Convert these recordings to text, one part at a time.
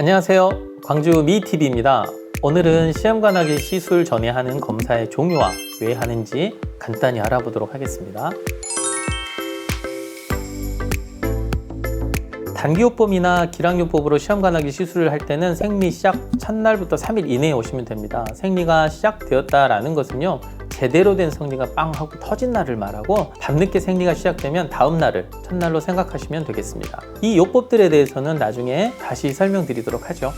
안녕하세요. 광주 미TV입니다. 오늘은 시험관하기 시술 전에 하는 검사의 종류와 왜 하는지 간단히 알아보도록 하겠습니다. 단기요법이나 기량요법으로 시험관하기 시술을 할 때는 생리 시작 첫날부터 3일 이내에 오시면 됩니다. 생리가 시작되었다라는 것은요, 제대로 된 생리가 빵 하고 터진 날을 말하고 밤늦게 생리가 시작되면 다음 날을 첫날로 생각하시면 되겠습니다. 이 요법들에 대해서는 나중에 다시 설명드리도록 하죠.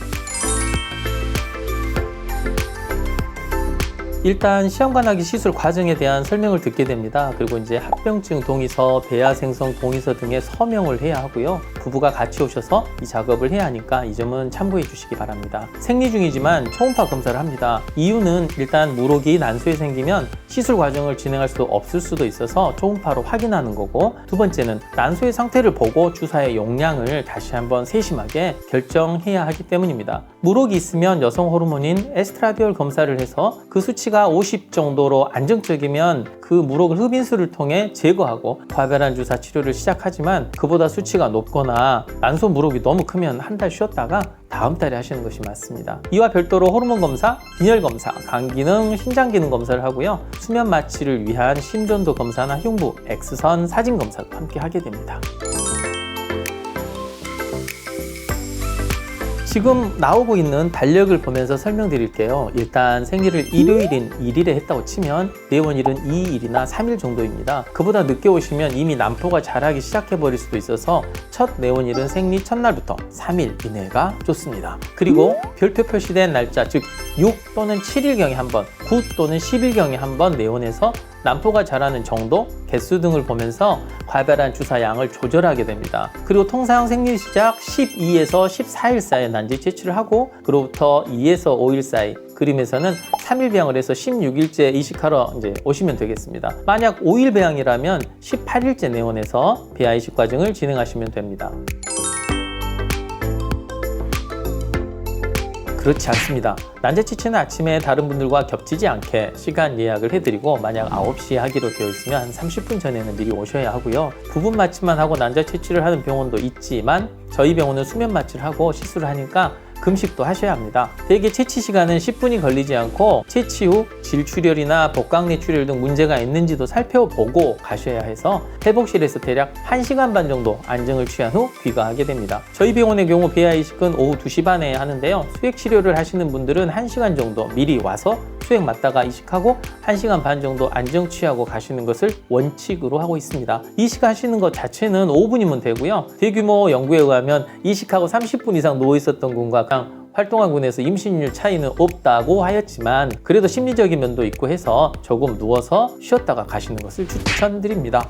일단 시험관하기 시술 과정에 대한 설명을 듣게 됩니다. 그리고 이제 합병증 동의서, 배아 생성 동의서 등의 서명을 해야 하고요. 부부가 같이 오셔서 이 작업을 해야 하니까 이 점은 참고해 주시기 바랍니다. 생리 중이지만 초음파 검사를 합니다. 이유는 일단 물혹이 난소에 생기면 시술 과정을 진행할 수 없을 수도 있어서 초음파로 확인하는 거고, 두 번째는 난소의 상태를 보고 주사의 용량을 다시 한번 세심하게 결정해야 하기 때문입니다. 물혹이 있으면 여성 호르몬인 에스트라디올 검사를 해서 그 수치가 50 정도로 안정적이면 그 물혹을 흡인술을 통해 제거하고 과배란 주사 치료를 시작하지만, 그보다 수치가 높거나 난소 물혹이 너무 크면 한 달 쉬었다가 다음 달에 하시는 것이 맞습니다. 이와 별도로 호르몬 검사, 빈혈 검사, 간 기능, 신장 기능 검사를 하고요. 수면 마취를 위한 심전도 검사나 흉부, X선 사진 검사도 함께 하게 됩니다. 지금 나오고 있는 달력을 보면서 설명드릴게요. 일단 생리를 일요일인 1일에 했다고 치면 내원일은 2일이나 3일 정도입니다. 그보다 늦게 오시면 이미 난포가 자라기 시작해버릴 수도 있어서 첫 내원일은 생리 첫날부터 3일 이내가 좋습니다. 그리고 별표 표시된 날짜, 즉 6 또는 7일경에 한 번, 9 또는 10일경에 한 번 내원해서 난포가 자라는 정도, 개수 등을 보면서 과배란 주사 양을 조절하게 됩니다. 그리고 통상 생리 시작 12에서 14일 사이에 난지 채취를 하고, 그로부터 2에서 5일 사이, 그림에서는 3일 배양을 해서 16일째 이식하러 이제 오시면 되겠습니다. 만약 5일 배양이라면 18일째 내원해서 배아 이식 과정을 진행하시면 됩니다. 그렇지 않습니다. 난자 치치는 아침에 다른 분들과 겹치지 않게 시간 예약을 해드리고, 만약 9시에 하기로 되어 있으면 한 30분 전에는 미리 오셔야 하고요. 부분 마취만 하고 난자 치치를 하는 병원도 있지만 저희 병원은 수면 마취를 하고 시술을 하니까 금식도 하셔야 합니다. 대개 채취 시간은 10분이 걸리지 않고 채취 후 질출혈이나 복강내 출혈 등 문제가 있는지도 살펴보고 가셔야 해서 회복실에서 대략 1시간 반 정도 안정을 취한 후 귀가하게 됩니다. 저희 병원의 경우 배아 이식은 오후 2시 반에 하는데요. 수액 치료를 하시는 분들은 1시간 정도 미리 와서 수액 맞다가 이식하고 1시간 반 정도 안정 취하고 가시는 것을 원칙으로 하고 있습니다. 이식하시는 것 자체는 5분이면 되고요. 대규모 연구에 의하면 이식하고 30분 이상 누워 있었던 분과 활동한 군에서 임신율 차이는 없다고 하였지만, 그래도 심리적인 면도 있고 해서 조금 누워서 쉬었다가 가시는 것을 추천드립니다.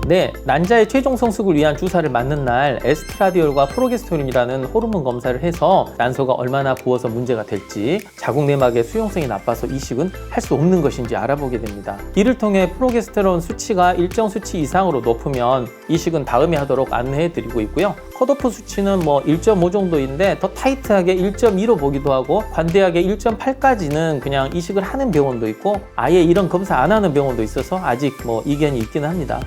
네, 난자의 최종 성숙을 위한 주사를 맞는 날 에스트라디올과 프로게스테론이라는 호르몬 검사를 해서 난소가 얼마나 부어서 문제가 될지, 자궁 내막의 수용성이 나빠서 이식은 할 수 없는 것인지 알아보게 됩니다. 이를 통해 프로게스테론 수치가 일정 수치 이상으로 높으면 이식은 다음에 하도록 안내해 드리고 있고요. 컷오프 수치는 1.5 정도인데 더 타이트하게 1.2로 보기도 하고, 관대하게 1.8까지는 그냥 이식을 하는 병원도 있고 아예 이런 검사 안 하는 병원도 있어서 아직 이견이 있기는 합니다.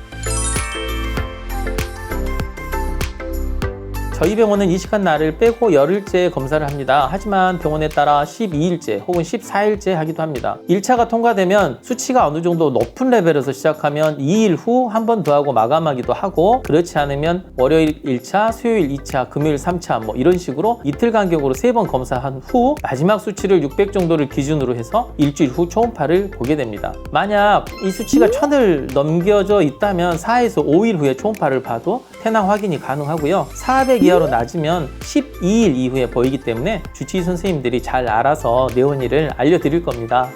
저희 병원은 이식한 날을 빼고 열흘째 검사를 합니다. 하지만 병원에 따라 12일째 혹은 14일째 하기도 합니다. 1차가 통과되면 수치가 어느 정도 높은 레벨에서 시작하면 2일 후 한 번 더 하고 마감하기도 하고, 그렇지 않으면 월요일 1차, 수요일 2차, 금요일 3차 이런 식으로 이틀 간격으로 3번 검사한 후 마지막 수치를 600 정도를 기준으로 해서 일주일 후 초음파를 보게 됩니다. 만약 이 수치가 1000을 넘겨져 있다면 4에서 5일 후에 초음파를 봐도 태낭 확인이 가능하고요. 400 이하로 낮으면 12일 이후에 보이기 때문에 주치의 선생님들이 잘 알아서 내원일을 알려드릴 겁니다.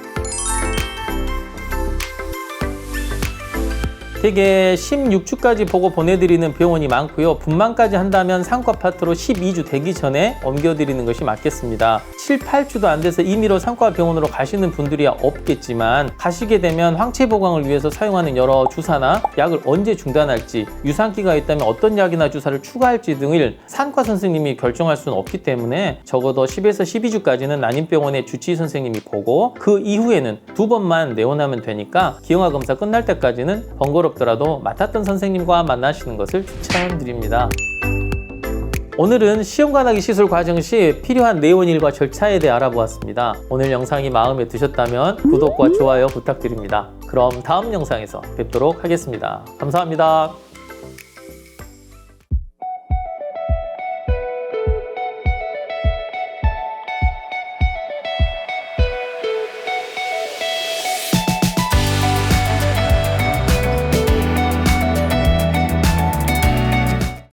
대개 16주까지 보고 보내드리는 병원이 많고요. 분만까지 한다면 상과 파트로 12주 되기 전에 옮겨드리는 것이 맞겠습니다. 7, 8주도 안 돼서 임의로 산과병원으로 가시는 분들이야 없겠지만 가시게 되면 항체 보강을 위해서 사용하는 여러 주사나 약을 언제 중단할지, 유산기가 있다면 어떤 약이나 주사를 추가할지 등을 산과 선생님이 결정할 수는 없기 때문에 적어도 10에서 12주까지는 난임병원의 주치의 선생님이 보고 그 이후에는 2번만 내원하면 되니까 기형아 검사 끝날 때까지는 번거롭더라도 맡았던 선생님과 만나시는 것을 추천드립니다. 오늘은 시험관하기 시술 과정 시 필요한 내원일과 절차에 대해 알아보았습니다. 오늘 영상이 마음에 드셨다면 구독과 좋아요 부탁드립니다. 그럼 다음 영상에서 뵙도록 하겠습니다. 감사합니다.